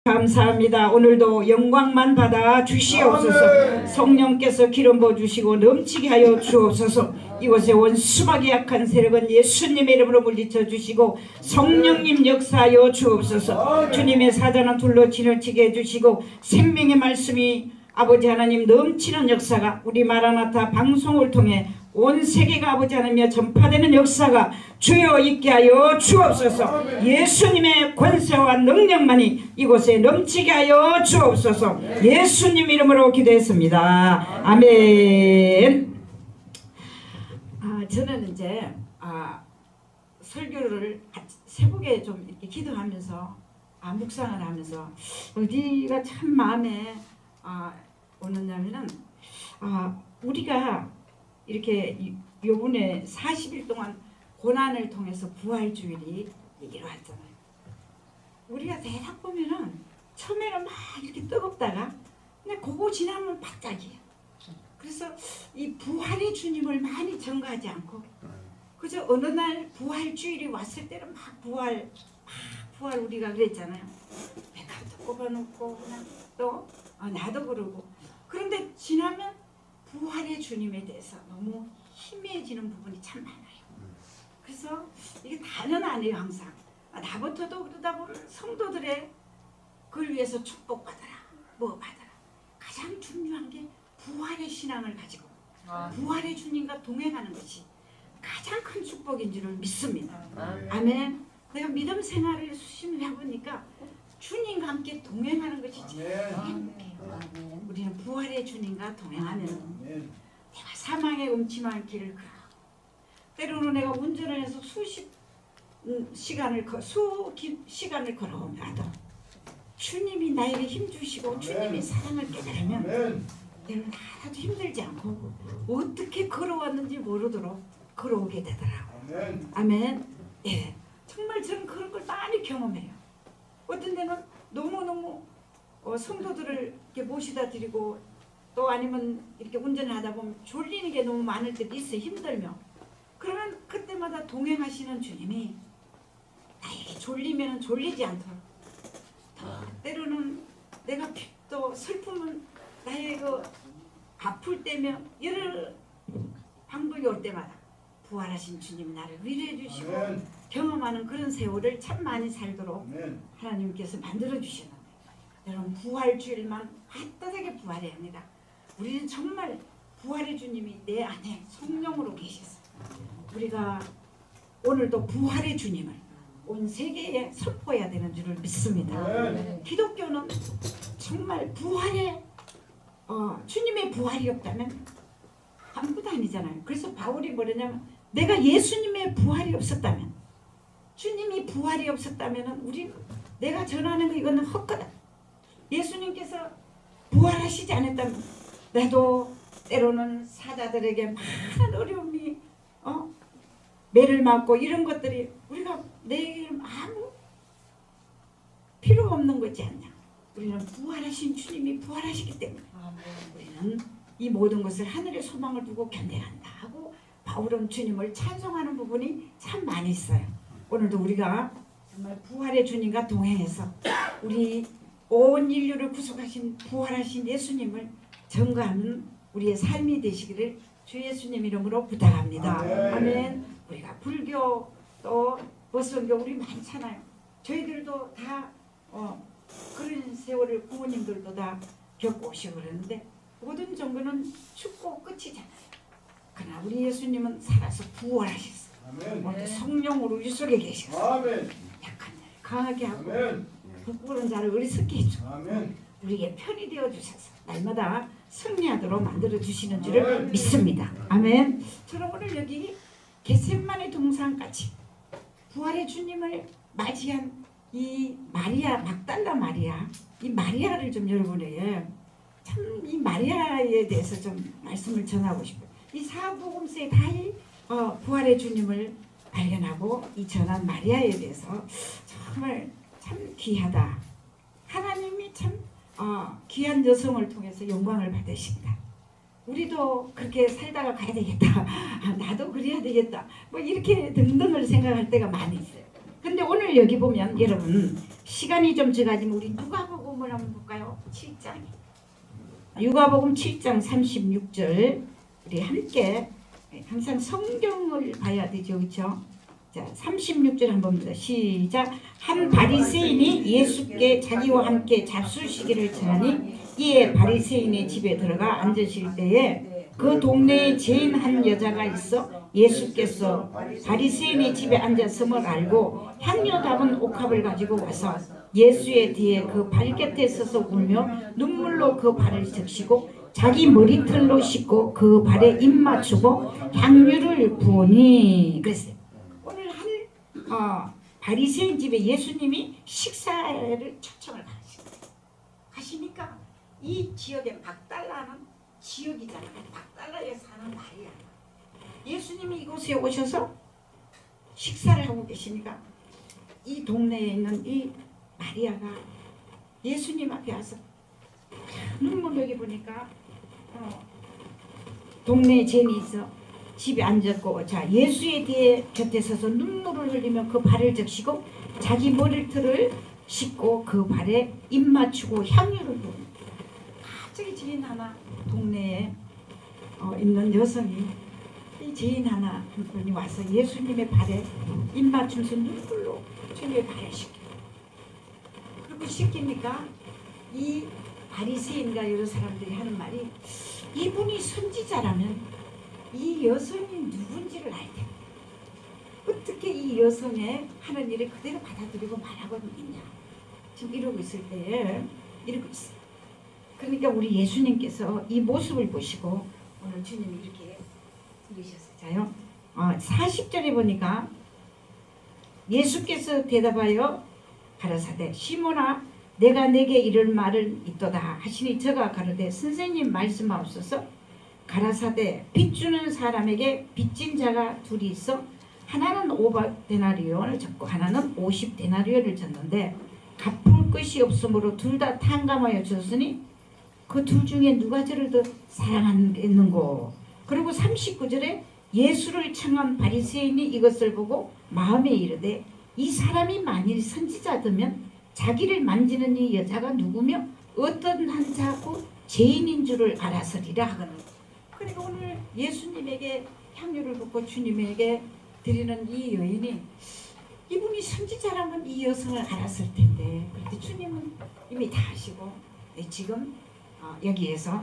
감사합니다. 오늘도 영광만 받아 주시옵소서. 성령께서 기름 부어 주시고 넘치게 하여 주옵소서. 이곳에 온 수박이 약한 세력은 예수님의 이름으로 물리쳐 주시고 성령님 역사하여 주옵소서. 주님의 사자나 둘로 지나치게 해주시고 생명의 말씀이 아버지 하나님 넘치는 역사가 우리 마라나타 방송을 통해 온 세계가 아버지 하나님여 전파되는 역사가 주여 있게 하여 주옵소서. 예수님의 권세와 능력만이 이곳에 넘치게 하여 주옵소서. 예수님 이름으로 기도했습니다. 아멘. 저는 이제 설교를 새벽에 좀 이렇게 기도하면서 묵상을 하면서 어디가 참 마음에 오느냐면은 우리가 이렇게 요번에 40일 동안 고난을 통해서 부활주일이 얘기를 왔잖아요. 우리가 대략 보면은 처음에는 막 이렇게 뜨겁다가 근데 그거 지나면 바짝이에요. 그래서 이 부활의 주님을 많이 전가하지 않고 그저 어느 날 부활주일이 왔을 때는 막 부활 우리가 그랬잖아요. 백합도 꼽아놓고 그냥 또 나도 그러고 그런데 지나면 부활의 주님에 대해서 너무 희미해지는 부분이 참 많아요. 그래서 이게 다는 아니에요. 항상 나부터도 그러다 보면 성도들의 그걸 위해서 축복받아라 뭐 받아라. 가장 중요한 게 부활의 신앙을 가지고 부활의 주님과 동행하는 것이 가장 큰 축복인 줄을 믿습니다. 아멘. 내가 믿음 생활을 수심을 해보니까 주님과 함께 동행하는 것이 제일 행복해요. 우리는 부활의 주님과 동행하면 내가 사망의 음침한 길을 걸어 때로는 내가 운전을 해서 수십 시간을 걸어오면라도 주님이 나에게 힘주시고 주님의 사랑을 깨달으면 내가 하나도 힘들지 않고 어떻게 걸어왔는지 모르도록 걸어오게 되더라고요. 아멘. 예, 정말 저는 그런 걸 많이 경험해요. 어떤 데는 너무너무 성도들을 이렇게 모시다 드리고 또 아니면 이렇게 운전을 하다 보면 졸리는 게 너무 많을 때도 있어요. 힘들면. 그러면 그때마다 동행하시는 주님이 나에게 졸리면 졸리지 않도록 때로는 내가 또 슬픔은 나의 그 아플 때면 여러 방법이 올 때마다 부활하신 주님 나를 위로해 주시고 경험하는 그런 세월을 참 많이 살도록 하나님께서 만들어 주시는데 여러분 부활주일만 따뜻하게 부활해야 합니다. 우리는 정말 부활의 주님이 내 안에 성령으로 계셨어요. 우리가 오늘도 부활의 주님을 온 세계에 선포해야 되는 줄을 믿습니다. 기독교는 정말 부활의 주님의 부활이 없다면 아무것도 아니잖아요. 그래서 바울이 뭐냐면 내가 예수님의 부활이 없었다면 주님이 부활이 없었다면 우리 내가 전하는 거 이거는 헛거다. 예수님께서 부활하시지 않았다면 나도 때로는 사자들에게 많은 어려움이 매를 맞고 이런 것들이 우리가 내게 아무 필요 없는 거지 않냐. 우리는 부활하신 주님이 부활하시기 때문에 우리는 이 모든 것을 하늘의 소망을 두고 견뎌한다 하고 바울은 주님을 찬송하는 부분이 참 많이 있어요. 오늘도 우리가 정말 부활의 주님과 동행해서 우리 온 인류를 구속하신 부활하신 예수님을 전가하는 우리의 삶이 되시기를 주 예수님 이름으로 부탁합니다. 아멘. 우리가 불교 또 버선교 우리 많잖아요. 저희들도 다 그런 세월을 부모님들도 다 겪고 오시고 그러는데 모든 종교는 죽고 끝이잖아요. 그러나 우리 예수님은 살아서 부활하셨어요. 오늘 성령으로 이 속에 계셨어요. 약한 자를 강하게 하고 부끄러운 자를 어리석게 해주고 우리에게 편이 되어 주셔서 날마다 승리하도록 만들어 주시는 줄을 믿습니다. 아멘. 저는 오늘 여기 겟세마네 동산까지 부활의 주님을 맞이한 이 마리아 막달라 마리아 이 마리아를 좀 여러분에게 참 이 마리아에 대해서 좀 말씀을 전하고 싶어요. 이 사복음서에 다이 부활의 주님을 발견하고 이 전한 마리아에 대해서 정말 참 귀하다. 하나님이 참 귀한 여성을 통해서 영광을 받으신다. 우리도 그렇게 살다가 가야 되겠다. 나도 그래야 되겠다. 뭐 이렇게 등등을 생각할 때가 많이 있어요. 근데 오늘 여기 보면 여러분 시간이 좀 적어지면 우리 누가복음을 한번 볼까요? 7장 누가복음 7장 36절 우리 함께 항상 성경을 봐야 되죠, 그렇죠? 자, 36절 한번 봅니다. 시작. 한 바리새인이 예수께 자기와 함께 잡수시기를 청하니 이에 바리새인의 집에 들어가 앉으실 때에 그 동네에 죄인 한 여자가 있어 예수께서 바리새인의 집에 앉았음을 알고 향료 담은 옥합을 가지고 와서 예수의 뒤에 그 발곁에 서서 울며 눈물로 그 발을 적시고 자기 머리털로 씻고 그 발에 입 맞추고 향유를 부으니 그랬어요. 오늘 한 바리새인 집에 예수님이 식사를 초청을 가시니까 이 지역에 박달라는 지역이잖아요. 박달라에 사는 마리아. 예수님이 이곳에 오셔서 식사를 하고 계시니까 이 동네에 있는 이 마리아가 예수님 앞에 와서 눈물을 보니까 동네에 죄인이 있어 집에 앉았고 자 예수의 뒤에 곁에 서서 눈물을 흘리며 그 발을 적시고 자기 머리털을 씻고 그 발에 입 맞추고 향유를 부은 갑자기 죄인 하나 동네에 있는 여성이 이 죄인 하나 한 분이 와서 예수님의 발에 입 맞추면서 눈물로 주님의 발을 씻겨. 그리고 씻기니까 이 바리새인과 여러 사람들이 하는 말이 이분이 선지자라면 이 여성이 누군지를 알 텐데 어떻게 이 여성의 하는 일을 그대로 받아들이고 말하고 있냐 지금 이러고 있을 때에 이러고 있어요. 그러니까 우리 예수님께서 이 모습을 보시고 오늘 주님이 이렇게 들으셨어요. 40절에 보니까 예수께서 대답하여 가라사대 시몬아 내가 내게 이럴 말을 있도다 하시니 저가 가로되 선생님 말씀하옵소서. 가라사대 빚주는 사람에게 빚진 자가 둘이 있어 하나는 500데나리온을 졌고 하나는 50데나리온을 졌는데 갚을 것이 없으므로 둘 다 탕감하여 줬으니 그 둘 중에 누가 저를 더 사랑하겠는고. 그리고 39절에 예수를 청한 바리새인이 이것을 보고 마음에 이르되 이 사람이 만일 선지자더면 자기를 만지는 이 여자가 누구며 어떤 한 자고 죄인인 줄을 알았으리라 하거늘. 그러니까 오늘 예수님에게 향유를 붓고 주님에게 드리는 이 여인이 이분이 선지자라면 이 여성을 알았을 텐데 그런데 주님은 이미 다 아시고 지금 여기에서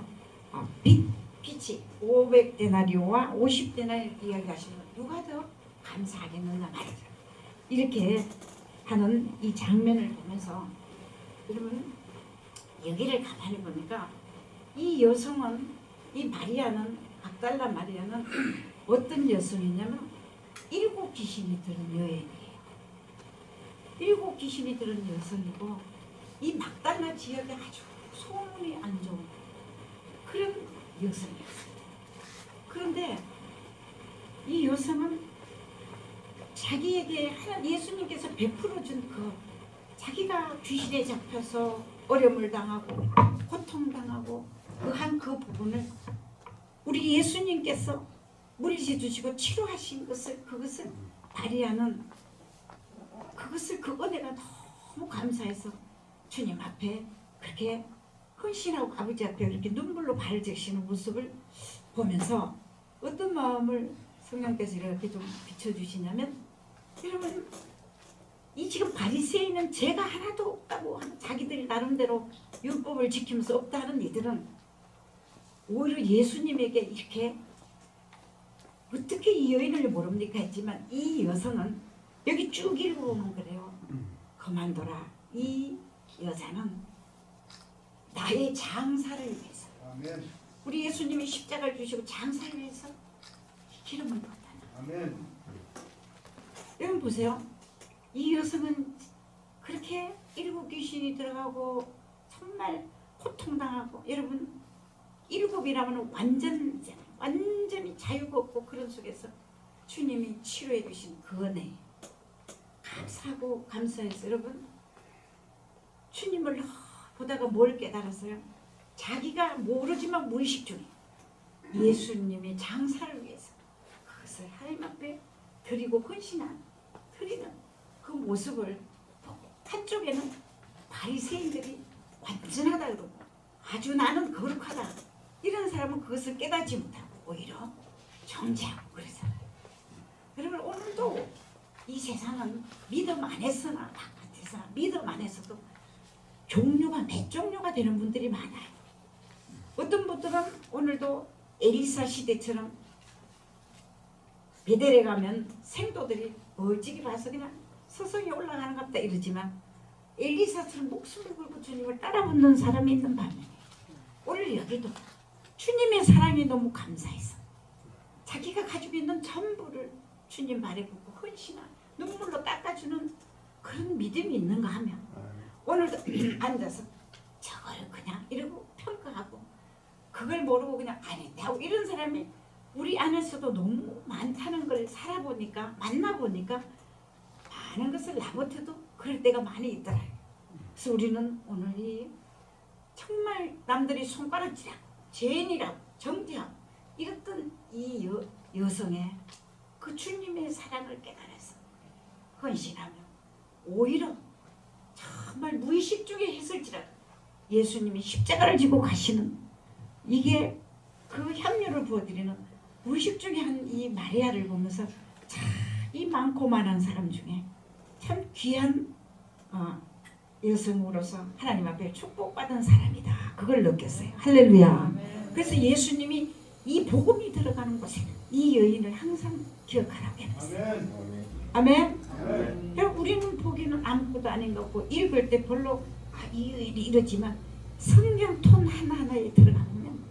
빚이 500데나리오와 50데나리오 이야기하시면 누가 더 감사하겠느냐 말이죠. 이렇게 하는 이 장면을 보면서 여러분 여기를 가만히 보니까 이 여성은 이 마리아는 박달라 마리아는 어떤 여성이냐면 7 귀신이 들은 여인이에요. 7 귀신이 들은 여성이고 이 막달라 지역에 아주 소문이 안 좋은 그런 여성이었어요. 그런데 이 여성은 자기에게 예수님께서 베풀어 준 그 자기가 귀신에 잡혀서 어려움을 당하고 고통당하고 그 부분을 우리 예수님께서 물리쳐 주시고 치료하신 그것을 마리아는 그것을 그 은혜가 너무 감사해서 주님 앞에 그렇게 헌신하고 아버지 앞에 이렇게 눈물로 발을 적시는 모습을 보면서 어떤 마음을 성령께서 이렇게 좀 비춰주시냐면 여러분 이 지금 바리새인은 죄가 하나도 없다고 하는 자기들이 나름대로 율법을 지키면서 없다 하는 이들은 오히려 예수님에게 이렇게 어떻게 이 여인을 모릅니까 했지만 이 여성은 여기 쭉 읽어보면 그래요. 그만둬라. 이 여자는 나의 장사를 위해서 우리 예수님이 십자가를 주시고 장사를 위해서 기름을 부었다는. 아멘. 여러분 보세요. 이 여성은 그렇게 7 귀신이 들어가고 정말 고통당하고 여러분 7이라면 완전히 자유가 없고 그런 속에서 주님이 치료해 주신 그 은혜 감사하고 감사해서 여러분 주님을 보다가 뭘 깨달았어요? 자기가 모르지만 무의식 중에 예수님의 장사를 위해서 그것을 하나님 앞에 드리고 헌신한 드리는 그 모습을 한쪽에는 바리새인들이 완전하다 그러고 아주 나는 거룩하다 이런 사람은 그것을 깨닫지 못하고 오히려 정죄하고 그러잖아요. 여러분 오늘도 이 세상은 믿음 안에서나 바깥에서나 믿음 안에서도 종류가 몇 종류가 되는 분들이 많아요. 어떤 분들은 오늘도 엘리사 시대처럼 베델에 가면 생도들이 멀찍이 봐서 그냥 서성이 올라가는 것 같다 이러지만 엘리사처럼 목숨을 걸고 주님을 따라붙는 사람이 있는 반면에 오늘 여기도 주님의 사랑이 너무 감사해서 자기가 가지고 있는 전부를 주님 발에 붓고 헌신한 눈물로 닦아주는 그런 믿음이 있는가 하면 오늘도 앉아서 저걸 그냥 이러고 평가하고 그걸 모르고 그냥 아닌데 하고 이런 사람이 우리 안에서도 너무 많다는 걸 살아보니까 만나보니까 많은 것을 나 못해도 그럴 때가 많이 있더라고요. 그래서 우리는 오늘 이 정말 남들이 손가락질하고 죄인이라고 정죄하고 이랬던 이 여성의 그 주님의 사랑을 깨달아서 헌신하며 오히려 정말 무의식 중에 했을지라도 예수님이 십자가를 지고 가시는 이게 그 향유를 부어드리는 무의식 중에 한 이 마리아를 보면서 참 이 많고 많은 사람 중에 참 귀한 여성으로서 하나님 앞에 축복받은 사람이다. 그걸 느꼈어요. 할렐루야. 그래서 예수님이 이 복음이 들어가는 곳에 이 여인을 항상 기억하라고 해놨어요. 아멘. 그럼 우리는 보기에는 아무것도 아닌 것 같고 읽을 때 별로 이 여인이 이러지만 성경 톤 하나하나에 들어가면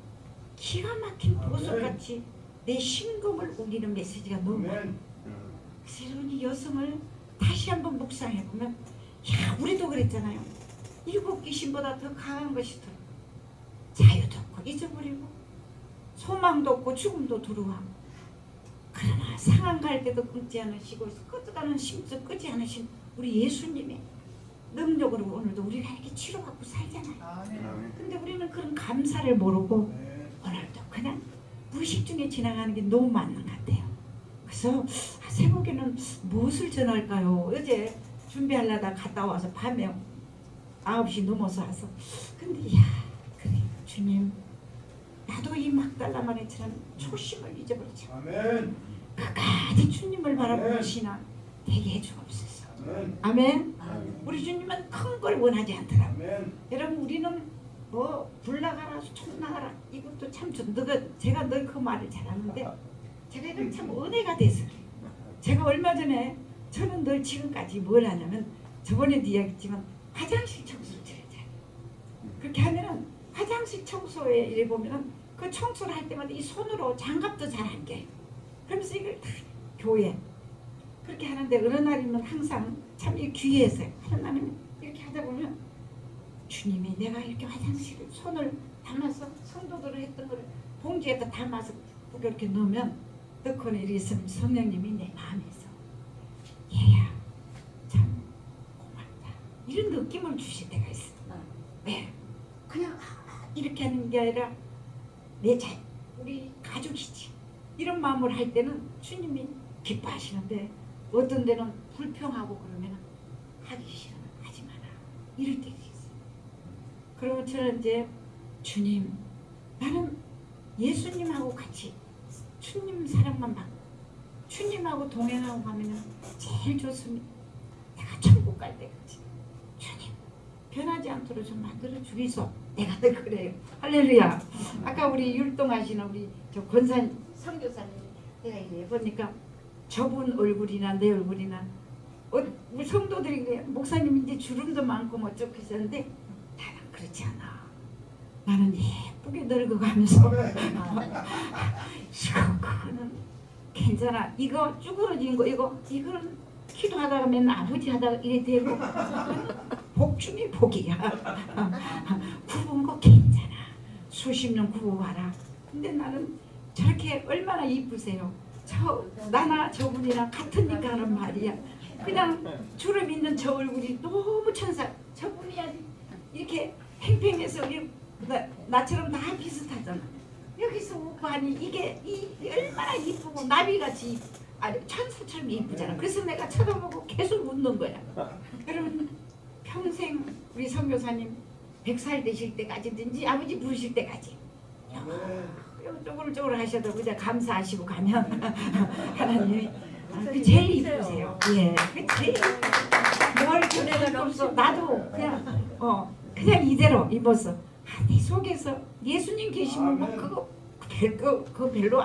기가 막힌 보석같이 내 심금을 울리는 메시지가 너무 많아요. 그래서 여러분 이 여성을 다시 한번 묵상해보면 야 우리도 그랬잖아요. 일곱 귀신보다 더 강한 것이 들어 자유도 없고 잊어버리고 소망도 없고 죽음도 두려워하고 그러나 상한 갈 때도 끊지 않으시고 끝까는 심적 끄지 않으신 우리 예수님의 능력으로 오늘도 우리가 이렇게 치료받고 살잖아요. 근데 우리는 그런 감사를 모르고 오늘도 그냥 무의식 중에 지나가는 게 너무 많은 것 같아요. 그래서 새벽에는 무엇을 전할까요? 어제 준비하려다 갔다 와서 밤에 9시 넘어서 와서 근데 야 그래 주님 나도 이 막달라 마리아처럼 초심을 잊어버리지 아멘. 끝까지 주님을 바라보는 신앙 되게 해주옵소서. 아멘. 우리 주님은 큰 걸 원하지 않더라고요. 여러분 우리는 뭐 불나가라 촌나가라 이것도 참 제가 늘 그 말을 잘하는데 제가 이건 참 은혜가 돼서 제가 얼마 전에 저는 늘 지금까지 뭘 하냐면 저번에도 이야기했지만 화장실 청소를 잘해요. 그렇게 하면은 화장실 청소에 이래 보면은 그 청소를 할 때마다 이 손으로 장갑도 잘 안 껴요. 그러면서 이걸 다 교회 그렇게 하는데 어느 날이면 항상 참 귀해서 하나님 이렇게 하다 보면 주님이 내가 이렇게 화장실에 손을 담아서 성도들을 했던 걸 봉지에다 담아서 이렇게 넣으면 넣고는 이렇게 있으면 성령님이 내 마음에서 얘야 참 고맙다 이런 느낌을 주실 때가 있어. 왜? 그냥 이렇게 하는 게 아니라 우리 가족이지 이런 마음을 할 때는 주님이 기뻐하시는데 어떤 데는 불평하고 그러면 하기 싫으면 하지 마라 이럴 때가 있어요. 그러면 저는 이제 주님 나는 예수님하고 같이 주님 사랑만 받고 주님하고 동행하고 가면 제일 좋습니다. 내가 천국 갈 때까지 주님 변하지 않도록 좀 만들어 주이소. 내가 늘 그래요. 할렐루야. 아까 우리 율동하시는 우리 저 권사님 선교사님 내가 이래 보니까 저분 얼굴이나 내 얼굴이나 우리 성도들이 그래 목사님 이제 주름도 많고 뭐 어쩌고 했었는데 나는 그렇지 않아. 나는 예쁘게 늙어가면서 이거 그거는 괜찮아. 이거 쭈그러진 거 이거는 기도하다가 맨날 아버지 하다가 이래 되고 복중이 복이야. 굽은 거 괜찮아. 수십 년 굽어봐라. 근데 나는 저렇게 얼마나 이쁘세요. 나나 저분이랑 같으니까 하는 말이야. 그냥 주름 있는 저 얼굴이 너무 천사. 저분이야 이렇게 팽팽해서 나처럼 다 비슷하잖아. 여기서 오고 하니 이게 얼마나 이쁘고 나비같이 아니 천사처럼 이쁘잖아. 그래서 내가 쳐다보고 계속 웃는 거야. 여러분 평생 우리 선교사님 100살 되실 때까지든지 아버지 부르실 때까지 쪼글쪼글 하셔도 그냥 감사하시고 가면 하나님이 그 제일 이쁘세요. 예, 그 제일 뭘 그래가 없어. 나도 그냥 이대로 입었어. 내 속에서 예수님 계시면 뭐 그거 별로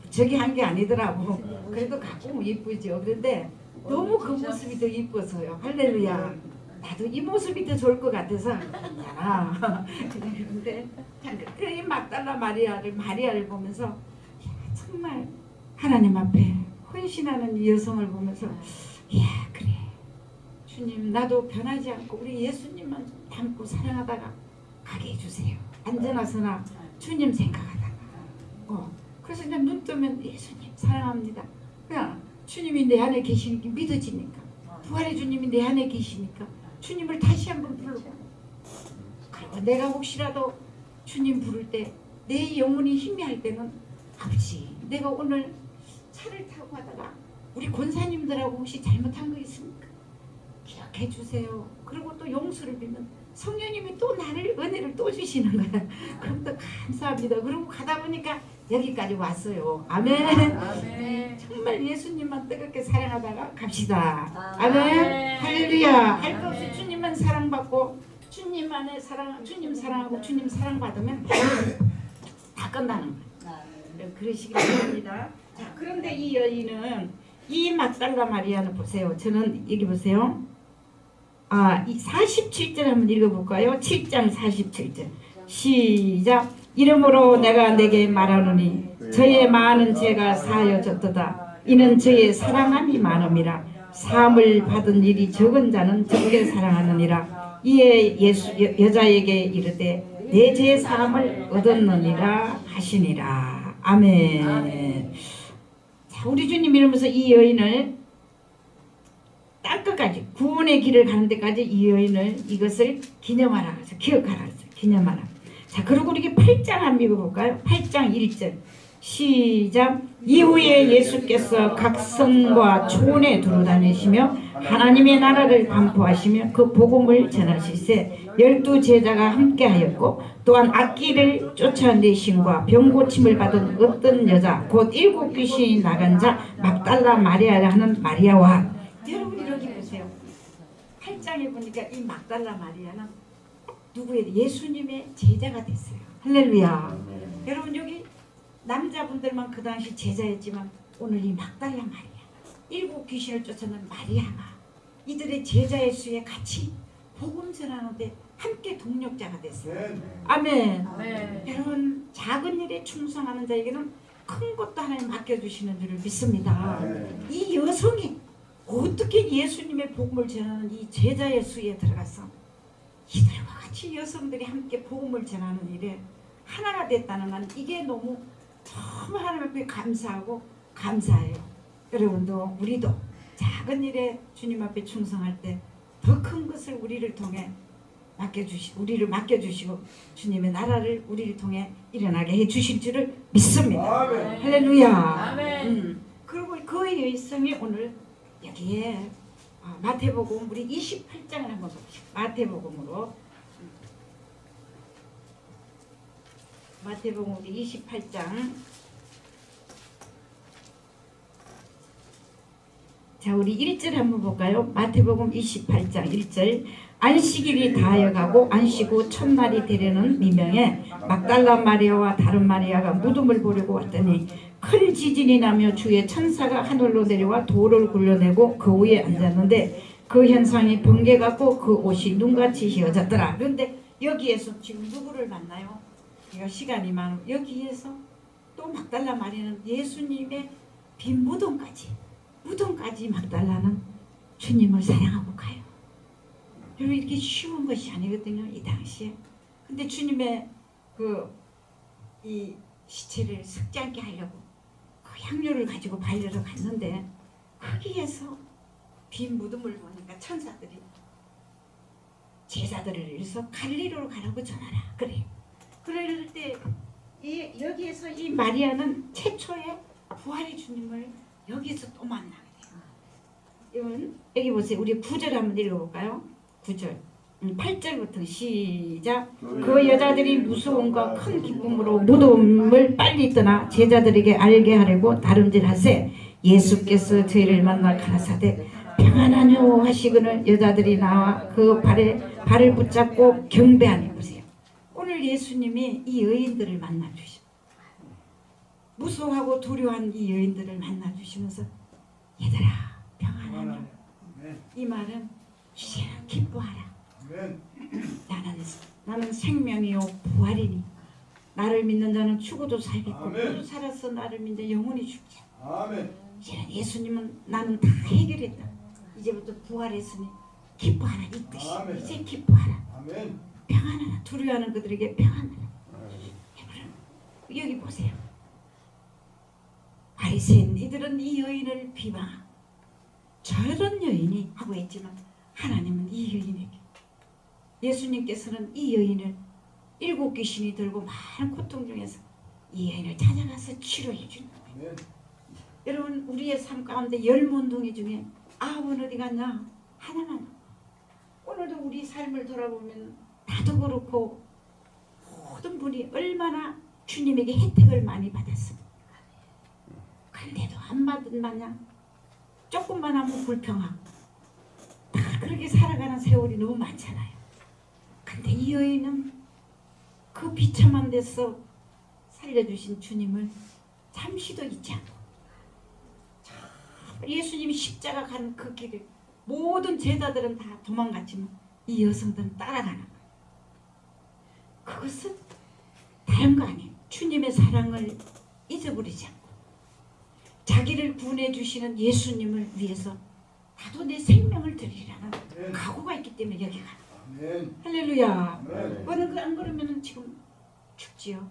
저기 한 게 아니더라고. 그래도 가끔 이쁘죠. 그런데 너무 그 모습이 더 이뻐서요. 할렐루야. 나도 이 모습이 더 좋을 것 같아서 그런데 이 막달라 마리아를 보면서 야, 정말 하나님 앞에 헌신하는 이 여성을 보면서 야 그래 주님 나도 변하지 않고 우리 예수님만 닮고 사랑하다가 가게 해주세요. 안전하서나 주님 생각하다가 그래서 그냥 눈 뜨면 예수님 사랑합니다. 그냥 주님이 내 안에 계시는 게 믿어지니까 부활의 주님이 내 안에 계시니까 주님을 다시 한번 부르고 그리고 내가 혹시라도 주님 부를 때 내 영혼이 희미할 때는 아버지 내가 오늘 차를 타고 가다가 우리 권사님들하고 혹시 잘못한 거 있습니까? 기억해 주세요. 그리고 또 용서를 빌면 성령님이 또 나를 은혜를 또 주시는 거야. 그럼 또 감사합니다. 그리고 가다 보니까 여기까지 왔어요. 아멘. 아멘. 정말 예수님만 뜨겁게 사랑하다가 갑시다. 아멘. 할렐루야. 할 것 없이 주님만 사랑받고 주님 안에 주님 사랑하고 주님 사랑받으면 다 끝나는 거예요. 그러시기 바랍니다. 자, 그런데 이 여인은 이 막달라 마리아는 보세요. 저는 여기 보세요. 이 47절 한번 읽어볼까요? 7장 47절 시작. 이러므로 내가 내게 말하노니 저의 많은 죄가 사하여졌도다. 이는 저의 사랑함이 많음이라. 사함을 받은 일이 적은 자는 적게 사랑하느니라. 이에 예수 여자에게 이르되 내 죄 사함을 얻었느니라 하시니라. 아멘. 아멘. 자, 우리 주님 이러면서 이 여인을 땅끝까지 구원의 길을 가는 데까지 이 여인을 이것을 기념하라 그래서 기억하라 그래서 기념하라. 자, 그리고 우리 8장 한번 읽어볼까요? 8장 1절 시작. 이후에 예수께서 각 성과 촌에 두루다니시며 하나님의 나라를 반포하시며 그 복음을 전하시세 12 제자가 함께하였고 또한 악기를 쫓아내심과 병고침을 받은 어떤 여자 곧 7 귀신이 나간 자 막달라 마리아라 하는 마리아와 여러분 여기 보세요. 8장에 보니까 이 막달라 마리아는 누구예요? 예수님의 제자가 됐어요. 할렐루야. 여러분 여기 남자분들만 그 당시 제자였지만 오늘 이 막달라 마리아 7 귀신을 쫓아낸 마리아가 이들의 제자의 수에 같이 복음 전하는데 함께 동력자가 됐어요. 아멘. 아멘. 여러분 작은 일에 충성하는 자에게는 큰 것도 하나님 맡겨주시는 줄을 믿습니다. 아멘. 이 여성이 어떻게 예수님의 복음을 전하는 이 제자의 수에 들어가서 이들과 같이 여성들이 함께 복음을 전하는 일에 하나가 됐다는 건 이게 너무 하나님 앞에 감사하고 감사해요. 여러분도 우리도 작은 일에 주님 앞에 충성할 때 더 큰 것을 우리를 통해 우리를 맡겨주시고 주님의 나라를 우리를 통해 일어나게 해주실 줄을 믿습니다. 아멘. 할렐루야. 아멘. 그리고 그 여성이 오늘 여기에 마태복음 우리 28장을 한번 봅시다. 마태복음 우리 28장. 자, 우리 1절 한번 볼까요? 마태복음 28장 1절. 안식일이 다하여가고 안식 후 첫날이 되려는 미명에 막달라 마리아와 다른 마리아가 무덤을 보려고 왔더니 큰 지진이 나며 주의 천사가 하늘로 내려와 돌을 굴려내고 그 위에 앉았는데 그 현상이 번개 같고 그 옷이 눈같이 휘어졌더라. 그런데 여기에서 지금 누구를 만나요? 시간이 많으면 여기에서 또 막달라 마리아는 예수님의 빈 무덤까지 막달라는 주님을 사랑하고 가요. 여러분 이렇게 쉬운 것이 아니거든요. 이 당시에. 근데 주님의 이 시체를 썩지 않게 하려고 그 향료를 가지고 발려러 갔는데 거기에서 빈 무덤을 보니까 천사들이 제자들을 일서 갈릴리로 가라고 전하라 그래요. 그럴 때 여기에서 이 마리아는 최초의 부활의 주님을 여기서 또 만나게 돼요. 여기 보세요. 우리 9절 한번 읽어볼까요? 9절 8절부터 시작. 그 여자들이 무서움과 큰 기쁨으로 무덤을 빨리 떠나 제자들에게 알게 하려고 다름질하세. 예수께서 저희를 만나 가라사대 평안하뇨 하시거늘 여자들이 나와 그 발을 붙잡고 경배하니. 보세요. 오늘 예수님이 이 여인들을 만나주시고 무서워하고 두려워한 이 여인들을 만나주시면서 얘들아 평안하뇨. 이 말은 이제 기뻐하라. 나는 생명이요 부활이니 나를 믿는 자는 죽어도 살겠고 모두 살아서 나를 믿는 영원히 죽지. 이제는 예수님은 나는 다 해결했다. 이제부터 부활했으니 기뻐하라. 이 뜻이 이제 기뻐하라. 평안하라. 두려워하는 그들에게 평안하라. 여기 보세요. 바리새인 이들은 이 여인을 비방하고 저런 여인이 하고 했지만 하나님은 이 여인에게 예수님께서는 이 여인을 7 귀신이 들고 많은 고통 중에서 이 여인을 찾아가서 치료해 주는 거예요. 여러분 우리의 삶 가운데 10문둥이 중에 9은 어디 갔냐? 하나만. 오늘도 우리 삶을 돌아보면 나도 그렇고 모든 분이 얼마나 주님에게 혜택을 많이 받았습니다. 그런데도 안 받은 마냥 조금만 하면 불평하고 다 그렇게 살아가는 세월이 너무 많잖아요. 근데 이 여인은 그 비참한 데서 살려주신 주님을 잠시도 잊지 않고 예수님이 십자가 가는 그 길을 모든 제자들은 다 도망갔지만 이 여성들은 따라가는 거예요. 그것은 다른 거 아니에요. 주님의 사랑을 잊어버리지 않고 자기를 구원해 주시는 예수님을 위해서 나도 내 생명을 드리라는 각오가 있기 때문에 여기 가는 거예요. 할렐루야. 그거는 안 그러면 지금 죽지요.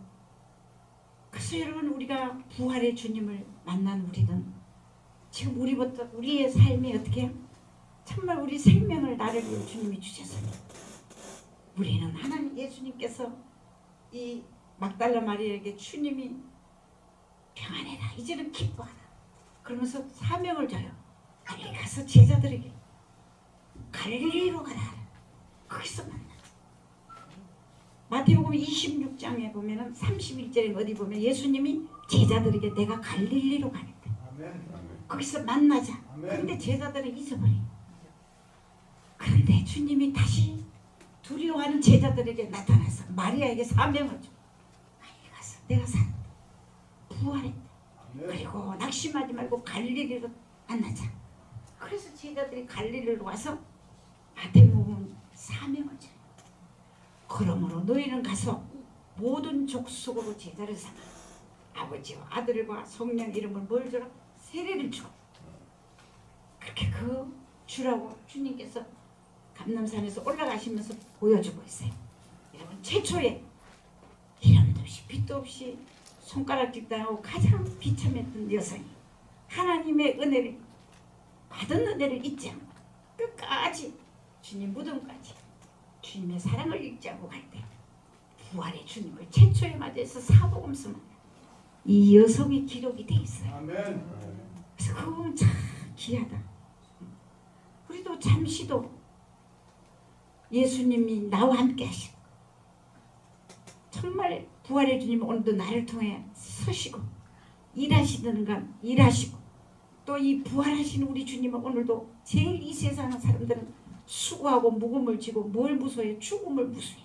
그래서 여러분 우리가 부활의 주님을 만난 우리는 지금 우리부터 우리의 삶이 어떻게 정말 우리 생명을 나를 위해 주님이 주셨어요. 우리는 하나님 예수님께서 이 막달라 마리아에게 주님이 평안해라. 이제는 기뻐하라. 그러면서 사명을 줘요. 빨리 가서 제자들에게 갈릴리로 가라. 거기서 만나. 마태복음 26장에 보면은 31절에 어디 보면 예수님이 제자들에게 내가 갈릴리로 가겠다. 거기서 만나자. 그런데 제자들은 잊어버려. 그런데 주님이 다시 두려워하는 제자들에게 나타나서 마리아에게 사명을 줘. 빨리 가서 내가 산다. 부활했다. 그리고 낙심하지 말고 갈릴리로 만나자. 그래서 제자들이 갈릴리로 와서 마태복음 사명을 줘요. 그러므로 너희는 가서 모든 족속으로 제자를 삼아 아버지와 아들과 성령 이름을 뭘 주라? 세례를 주고. 그렇게 그 주라고 주님께서 감람산에서 올라가시면서 보여주고 있어요. 여러분 최초에 기름도 없이 빛도 없이 손가락질 당하고 가장 비참했던 여성이 하나님의 은혜를 받은 은혜를 잊지 않고 끝까지 주님 무덤까지 주님의 사랑을 잊지 않고 갈 때 부활의 주님을 최초에 맞이해서 사복음서만 이 여성의 기록이 돼 있어요. 아멘. 그래서 그거 보면 참 귀하다. 우리도 잠시도 예수님이 나와 함께 하시고 정말 부활의 주님 오늘도 나를 통해 서시고 일하시는 건 일하시고 또 이 부활하시는 우리 주님은 오늘도 제일 이 세상 사람들은 수고하고 무거움을 지고 뭘 무서워해? 죽음을 무서워해.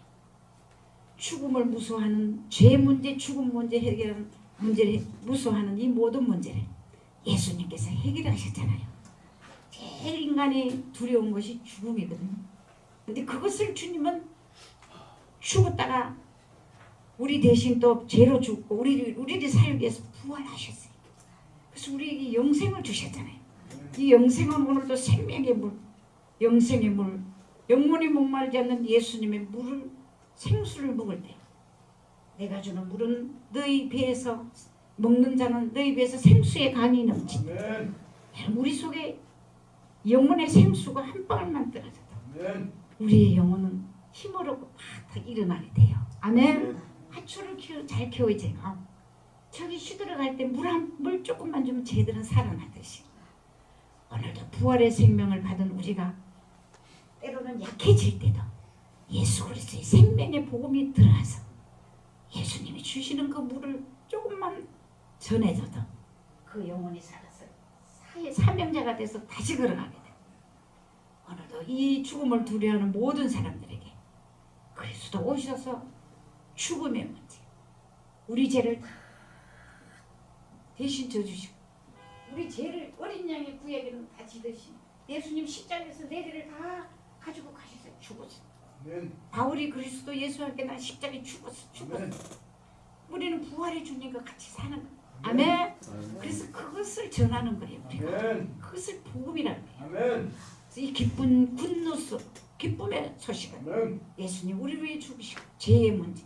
죽음을 무서워하는 죄 문제, 죽음 문제 해결하는 문제를 무서워하는 이 모든 문제를 예수님께서 해결하셨잖아요. 제일 인간이 두려운 것이 죽음이거든요. 근데 그것을 주님은 죽었다가 우리 대신 또 죄로 죽고 우리를 살기 위해서 부활하셨어요. 그래서 우리에게 영생을 주셨잖아요. 이 영생은 오늘도 생명의 물, 영생의 물, 영원히 목마르지 않는 예수님의 물을 생수를 먹을 때 내가 주는 물은 너희 배에서 먹는 자는 너희 배에서 생수의 강이 넘친다. 우리 속에 영혼의 생수가 한 방울만 떨어져도 우리의 영혼은 힘으로 팍 일어나게 돼요. 아멘. 화초를 잘 키워야지. 저기 쉬들어갈 때 물 조금만 주면 쟤들은 살아나듯이 오늘도 부활의 생명을 받은 우리가 때로는 약해질 때도 예수 그리스도의 생명의 복음이 들어와서 예수님이 주시는 그 물을 조금만 전해줘도 그 영혼이 살아서 사명자가 돼서 다시 걸어가게 돼. 오늘도 이 죽음을 두려워하는 모든 사람들에게 그리스도 오셔서 죽음의 문제, 우리 죄를 다 대신 져주시고 우리 죄를 어린 양의 구약에는 다 지듯이 예수님 십자가에서 내 죄를 다 가지고 가셔서 죽었어. 바울이 그리스도 예수와 함께 나 십자가에 죽었어. 우리는 부활의 주님과 같이 사는 거야. 아멘. 그래서 그것을 전하는 거예요. 우리가 그것을 복음이라는 거예요. 이 기쁜 굿뉴스, 기쁨의 소식은 예수님 우리를 위해 죽으시고 죄의 문제,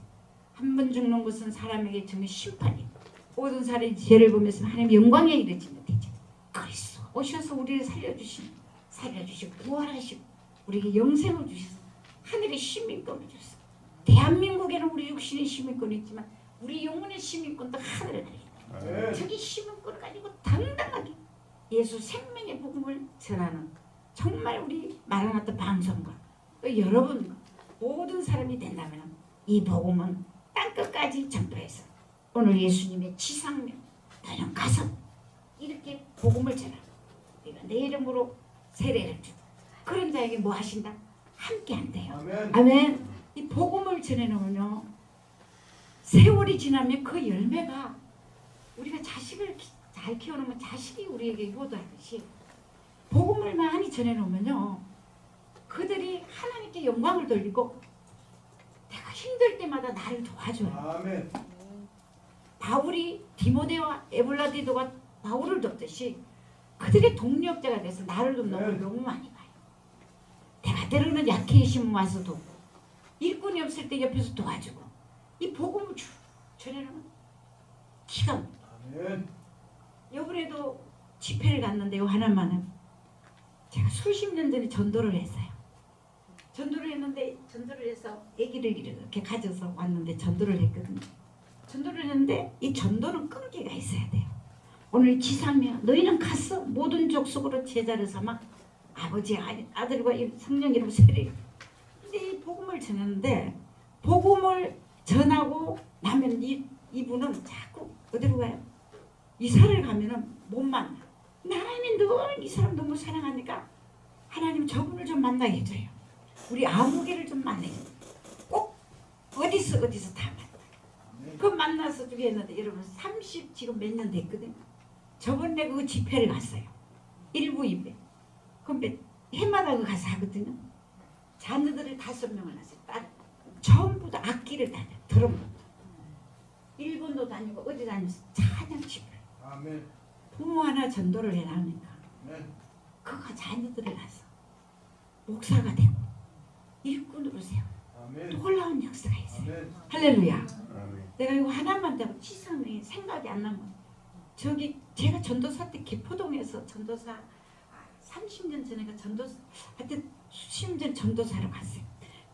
한 번 죽는 것은 사람에게 정말 심판이고 모든 사람의 죄를 보면서 하나님의 영광에 이르지 못하죠. 그리스도 오셔서 우리를 살려주시고 부활하시고 우리에게 영생을 주셔서 하늘의 시민권을 줬어. 대한민국에는 우리 육신의 시민권이 있지만 우리 영혼의 시민권도 하늘에 달려. 저기 시민권을 가지고 당당하게 예수 생명의 복음을 전하는 정말 우리 마라나타 방송과 또 여러분 모든 사람이 된다면 이 복음은 땅끝까지 전파해서 오늘 예수님의 지상명 너는 가서 이렇게 복음을 전하고 우리가 내 이름으로 세례를 주고 그런 자에게 뭐 하신다? 함께 한대요. 아멘. 이 복음을 전해놓으면요 세월이 지나면 그 열매가 우리가 자식을 잘 키워놓으면 자식이 우리에게 효도하듯이 복음을 많이 전해놓으면요 그들이 하나님께 영광을 돌리고 내가 힘들 때마다 나를 도와줘요. 아멘. 바울이 디모데와 에볼라디도가 바울을 돕듯이 그들의 동력자가 돼서 나를 돕는 걸 너무 많이 봐요. 내가 때로는 약해지면 와서 돕고 일꾼이 없을 때 옆에서 도와주고 이 복음을 쭉 전해놓으면 기가 막혀요. 이번에도 집회를 갔는데요 하나만은 제가 수십 년 전에 전도를 했어요. 전도를 했는데 전도를 해서 아기를 이렇게 가져서 왔는데 전도를 했거든요. 전도를 했는데 이 전도는 끈기가 있어야 돼요. 오늘 지상명 너희는 가서 모든 족속으로 제자를 삼아 아버지 아들과 성령 이름 세례. 근데 이 복음을 전하는데 복음을 전하고 나면 이분은 자꾸 어디로 가요? 이사를 가면은 못 만나. 하나님이 늘 이 사람 너무 사랑하니까 하나님 저분을 좀 만나게 해줘요. 우리 아무개를 좀 만나게 해줘요. 꼭 어디서 다 만나. 그 만나서 주게 했는데 여러분 30 지금 몇 년 됐거든요. 저번에 그 집회를 갔어요. 1부 2배. 근데 해마다 그 가서 하거든요. 자녀들을 5명을 낳았어요. 딸 전부 다 악기를 다녀. 드럼. 일본도 다니고 어디 다니면서 찬양 집회. 아멘. 부모 하나 전도를 해나니까 그가 자녀들을 낳아서 목사가 되고 일꾼으로 세우고 놀라운 역사가 있어요. 아멘. 할렐루야. 아멘. 내가 이거 하나만 되고 치성이 생각이 안 나면 저기 제가 전도사 때 개포동에서 전도사 30년 전에 전도사 하여튼 수십 년 전도사로 갔어요.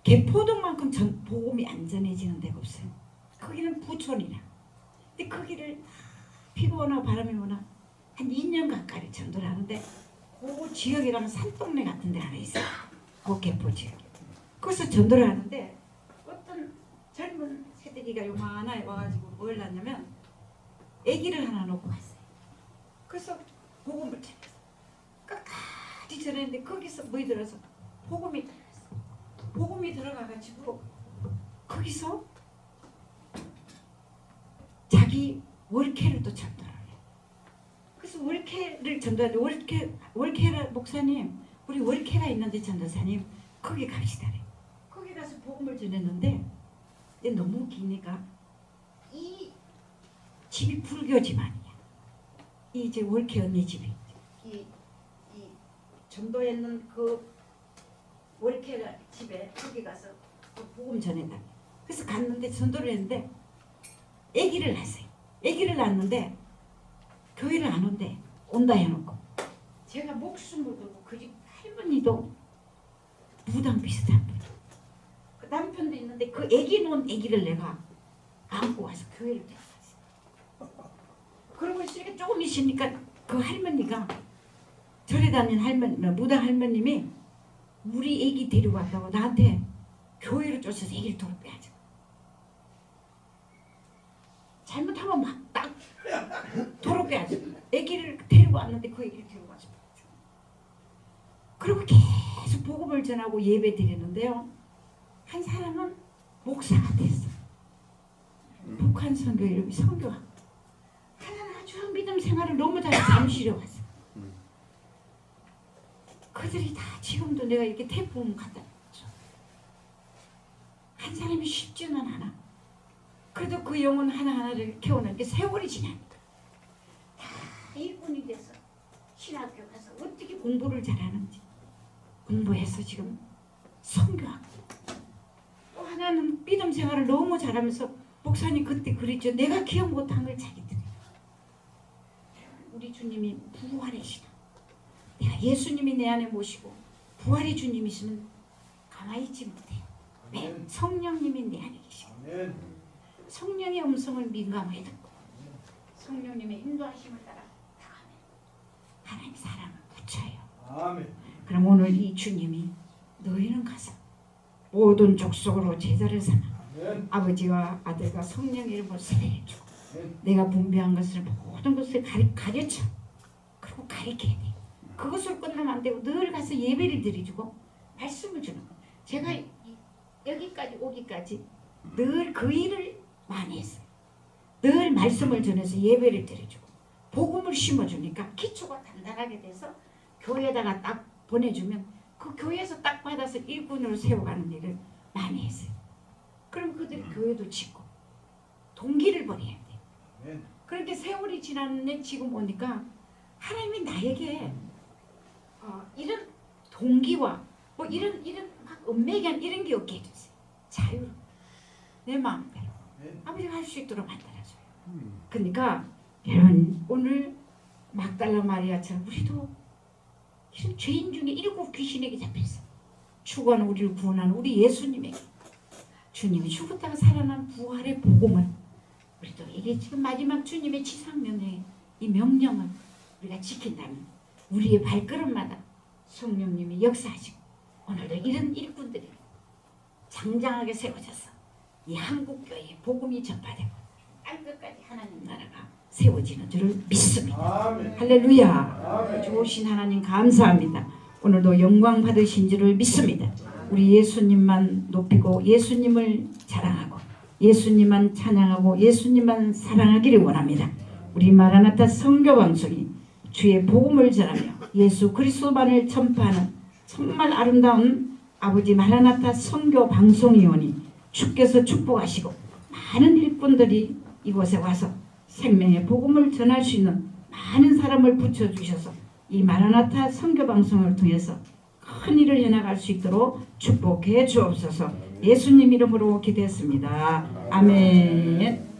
개포동만큼 복음이 안전해지는 데가 없어요. 거기는 부촌이라. 근데 거기를 비가 오나 바람이 오나 한 2년 가까이 전도를 하는데 그 지역이라면 산동네 같은 데 하나 있어요. 그 개포 지역. 거기서 전도를 하는데 어떤 젊은 새내기가 요만하게 와가지고 뭘 하냐면 아기를 하나 놓고 갔어요. 그래서 복음을 전했어. 끝까지 전했는데 거기서 뭐이 들어서 복음이 들어갔어. 복음이 들어가가지고 거기서 자기 월케를 또 전도를 해요. 그래서 월케를 전도하는데 월케라 목사님 우리 월케가 있는데 전도사님 거기 갑시다. 거기 가서 복음을 전했는데 너무 기니까 이 집이 불교 집안이야. 이 이제 월케 언니 집이 이 전도했는 그 월케 집에 거기 가서 복음 전했다. 그래서 갔는데 전도를 했는데 아기를 낳았어요. 아기를 낳았는데 교회를 안 온대. 온다 해놓고 제가 목숨을 걸고 그 집 할머니도 무당 비슷한 분이 그 남편도 있는데 그 아기 놓은 아기를 내가 안고 와서 교회를 데려갔어요. 그러고 있으니까 조금 있으니까 그 할머니가 절에 다니는 할머니, 무당 할머님이 우리 애기 데려왔다고 나한테 교회로 쫓아서 애기를 도로 빼야죠. 잘못하면 막 딱 도로 빼야죠. 애기를 데리고 왔는데 그 애기를 데리고 와서 그리고 계속 복음을 전하고 예배 드리는데요. 한 사람은 목사가 됐어. 북한 선교 이름이 선교학. 하나는 아주 믿음 생활을 너무 잘 잠시려 왔어. 그들이 다 지금도 내가 이렇게 태풍 갖다 줬죠. 한 사람이 쉽지는 않아. 그래도 그 영혼 하나하나를 키우는 게 세월이 지나니까 다 일꾼이 돼서 신학교 가서 어떻게 공부를 잘하는지 공부해서 지금 선교하고 또 하나는 믿음 생활을 너무 잘하면서 목사님 그때 그랬죠. 내가 기억 못한 걸 자기들이. 우리 주님이 부활이시다. 내가 예수님이 내 안에 모시고 부활의 주님이시면 가만히 있지 못해요. 왜? 성령님이 내 안에 계시고 성령의 음성을 민감하게 듣고 성령님의 인도하심을 따라 나가면 하나님 사람을 붙여요. 그럼 오늘 이 주님이 너희는 가서 모든 족속으로 제자를 삼아 아버지와 아들과 성령의 이름으로 세례해주고 내가 분배한 것을 모든 것을 가르쳐 그리고 가르쳐야 돼. 그것으로 끝나면 안 되고 늘 가서 예배를 드려주고 말씀을 주는 거예요. 제가 여기까지 오기까지 늘 그 일을 많이 했어요. 늘 말씀을 전해서 예배를 드려주고 복음을 심어주니까 기초가 단단하게 돼서 교회에다가 딱 보내주면 그 교회에서 딱 받아서 일꾼으로 세워가는 일을 많이 했어요. 그럼 그들이 교회도 짓고 동기를 벌여야 돼요. 그렇게 세월이 지났는데 지금 오니까 하나님이 나에게 이런 동기와 뭐 이런 막 은매견 이런 게 없게 해주세요. 자유로 내 마음대로 아버지가 할 수 있도록 만들어줘요. 그러니까 여러분 오늘 막달라 마리아처럼 우리도 이런 죄인 중에 7 귀신에게 잡혔어. 추구하는 우리를 구원하는 우리 예수님에게 주님이 죽었다가 살아난 부활의 복음을 우리도 이게 지금 마지막 주님의 지상명령의 이 명령을 우리가 지킨다면 우리의 발걸음마다 성령님이 역사하시고 오늘도 이런 일꾼들이 장장하게 세워져서 이 한국교회에 복음이 전파되고 땅끝까지 하나님 나라가 세워지는 줄을 믿습니다. 아멘. 할렐루야. 아멘. 좋으신 하나님 감사합니다. 오늘도 영광 받으신 줄을 믿습니다. 우리 예수님만 높이고 예수님을 자랑하고 예수님만 찬양하고 예수님만 사랑하기를 원합니다. 우리 마라나타 선교방송이 주의 복음을 전하며 예수 그리스도만을 전파하는 정말 아름다운 아버지 마라나타 선교방송이오니 주께서 축복하시고 많은 일꾼들이 이곳에 와서 생명의 복음을 전할 수 있는 많은 사람을 붙여주셔서 이 마라나타 선교방송을 통해서 큰 일을 해나갈 수 있도록 축복해 주옵소서. 예수님 이름으로 기도했습니다. 아멘.